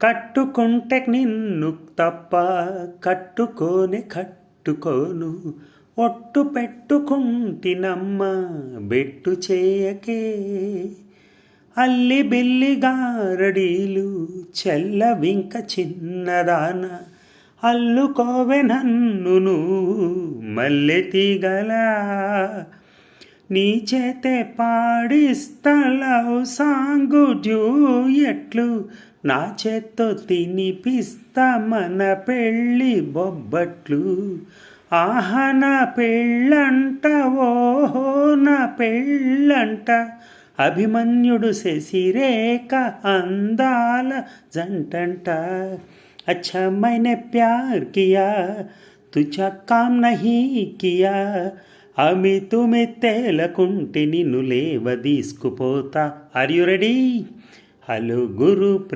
కట్టుకుంటే నిన్ను తప్ప కట్టుకోను, ఒట్టు పెట్టుకుంటినమ్మ బెట్టు చేయకే. అల్లి బిల్లి గారడీలు చెల్లవింక చిన్నదాన, అల్లుకోవె నన్ను నువ్వు మల్లె తీగలా. నీ చేతే పాడిస్తా లవ్ సాంగు డ్యూయెట్లు, నా చేత్తో తినిపిస్తా మన పెళ్ళి బొబ్బట్లు. ఆహా నా పెళ్ళంట, ఓహో నా పెళ్ళంట, అభిమన్యుడు శశిరేఖ అందాల జంటంట. अच्छा मैंने प्यार किया, तुझा काम नहीं किया, అమి తుమి తేలకుంటే నిన్ను లేవదీసుకుపోతా. Are you ready? Hello Guru